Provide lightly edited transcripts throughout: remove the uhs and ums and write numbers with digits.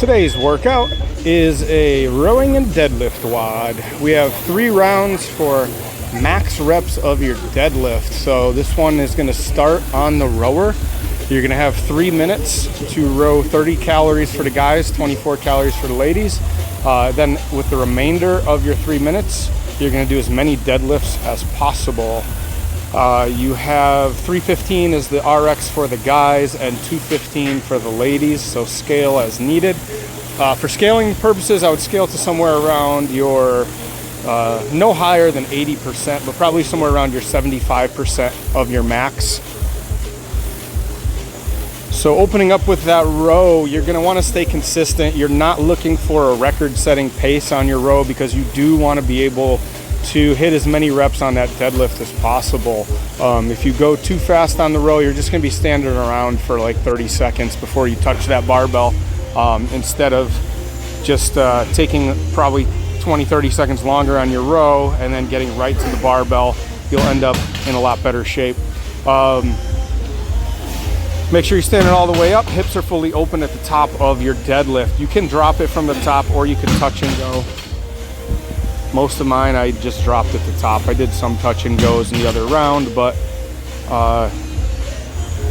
Today's workout is a rowing and deadlift WOD. We have 3 rounds for max reps of your deadlift. So this one is going to start on the rower. You're going to have 3 minutes to row 30 calories for the guys, 24 calories for the ladies. Then with the remainder of your 3 minutes, you're going to do as many deadlifts as possible. You have 315 is the RX for the guys and 215 for the ladies, so scale as needed. For scaling purposes, I would scale to somewhere around your no higher than 80%, but probably somewhere around your 75% of your max. So opening up with that row, you're going to want to stay consistent. You're not looking for a record-setting pace on your row because you do want to be able to hit as many reps on that deadlift as possible. If you go too fast on the row, you're just going to be standing around for like 30 seconds before you touch that barbell, instead of just taking probably 20-30 seconds longer on your row and then getting right to the barbell. You'll end up in a lot better shape. Make sure you're standing all the way up. Hips are fully open at the top of your deadlift. You can drop it from the top or you can touch and go. Most of mine, I just dropped at the top. I did some touch and goes in the other round, but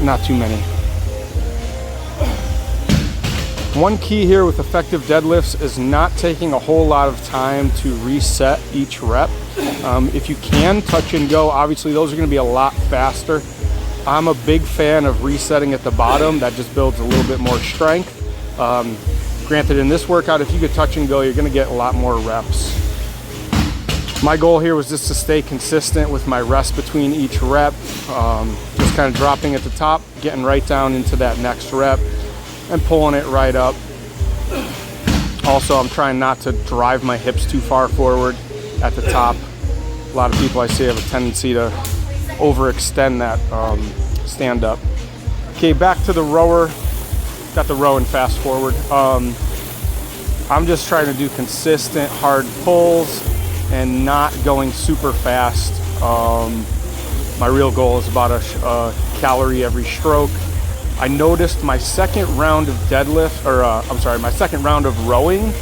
not too many. One key here with effective deadlifts is not taking a whole lot of time to reset each rep. If you can touch and go, obviously those are going to be a lot faster. I'm a big fan of resetting at the bottom. That just builds a little bit more strength. Granted, in this workout, if you could touch and go, you're going to get a lot more reps. My goal here was just to stay consistent with my rest between each rep, just kind of dropping at the top, getting right down into that next rep and pulling it right up. Also, I'm trying not to drive my hips too far forward at the top. A lot of people I see have a tendency to overextend that stand up. Okay, back to the rower. Got the row and fast forward. I'm just trying to do consistent hard pulls and not going super fast. My real goal is about a calorie every stroke. I noticed my second round of deadlift, my second round of rowing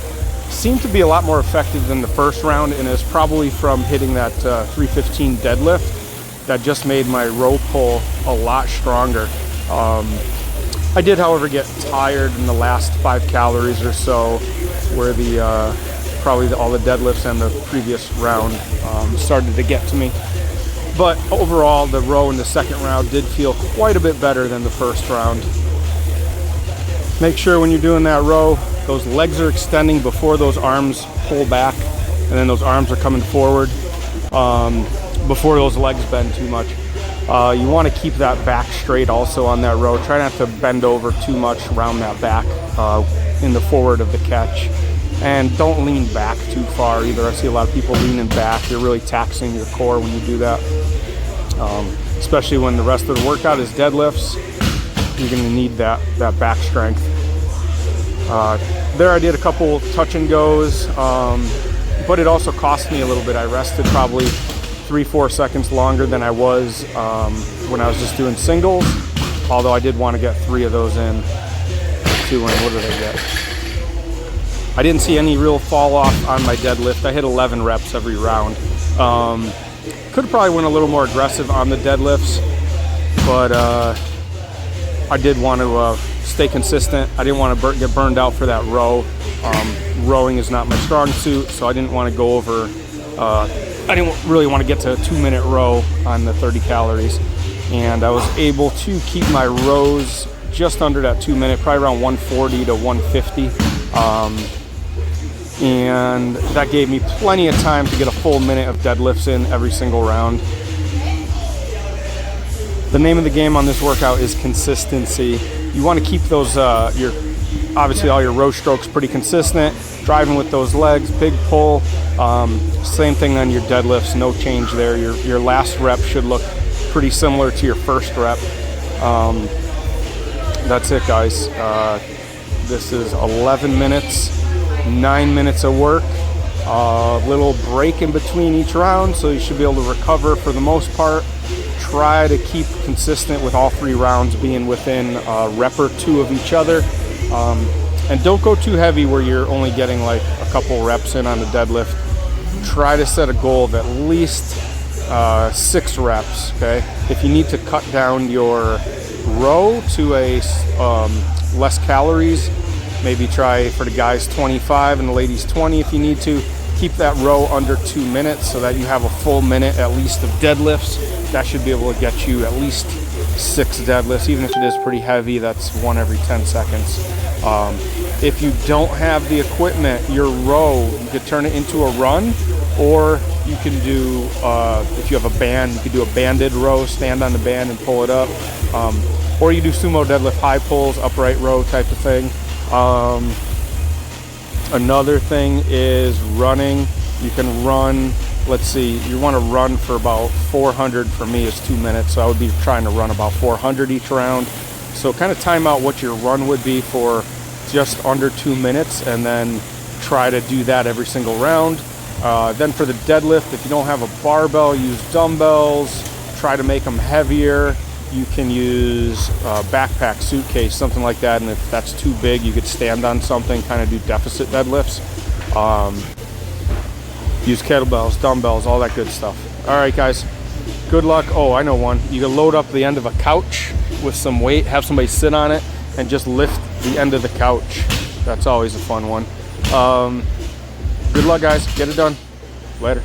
seemed to be a lot more effective than the first round, and it's probably from hitting that 315 deadlift that just made my row pull a lot stronger. I did, however, get tired in the last 5 calories or so, where probably all the deadlifts and the previous round started to get to me. But overall, the row in the second round did feel quite a bit better than the first round. Make sure when you're doing that row, those legs are extending before those arms pull back, and then those arms are coming forward before those legs bend too much. You want to keep that back straight also on that row. Try not to bend over too much around that back in the forward of the catch. And don't lean back too far either. I see a lot of people leaning back. You're really taxing your core when you do that. Especially when the rest of the workout is deadlifts. You're going to need that back strength. There I did a couple touch and goes, but it also cost me a little bit. I rested probably 3-4 seconds longer than I was when I was just doing singles. Although I did want to get 3 of those in. 2 in. What did I get? I didn't see any real fall off on my deadlift. I hit 11 reps every round. Could have probably went a little more aggressive on the deadlifts, but I did want to stay consistent. I didn't want to get burned out for that row. Rowing is not my strong suit, so I didn't want to go over. I didn't really want to get to a 2-minute row on the 30 calories, and I was able to keep my rows just under that 2 minute, probably around 140 to 150. And that gave me plenty of time to get a full minute of deadlifts in every single round. The name of the game on this workout is consistency. You want to keep those, obviously all your row strokes pretty consistent, driving with those legs, big pull. Same thing on your deadlifts, no change there. Your last rep should look pretty similar to your first rep. That's it, guys. This is 11 minutes. 9 minutes of work, a little break in between each round, so you should be able to recover for the most part. Try to keep consistent with all 3 rounds being within a rep or 2 of each other. And don't go too heavy where you're only getting like a couple reps in on the deadlift. Try to set a goal of at least 6 reps, okay? If you need to cut down your row to a less calories, maybe try for the guys 25 and the ladies 20 if you need to. Keep that row under 2 minutes so that you have a full minute at least of deadlifts. That should be able to get you at least 6 deadlifts, even if it is pretty heavy. That's 1 every 10 seconds. If you don't have the equipment, your row, you could turn it into a run, or you can do, if you have a band, you could do a banded row, stand on the band and pull it up. Or you do sumo deadlift high pulls, upright row type of thing. Another thing is running. You can run, let's see, you want to run for about 400. For me is 2 minutes, so I would be trying to run about 400 each round. So kind of time out what your run would be for just under 2 minutes, and then try to do that every single round. Then for the deadlift, if you don't have a barbell, use dumbbells. Try to make them heavier. You can use a backpack, suitcase, something like that, and if that's too big, you could stand on something, kind of do deficit deadlifts. Use kettlebells, dumbbells, all that good stuff. All right, guys, good luck. Oh, I know one. You can load up the end of a couch with some weight, have somebody sit on it, and just lift the end of the couch. That's always a fun one. Good luck, guys. Get it done. Later.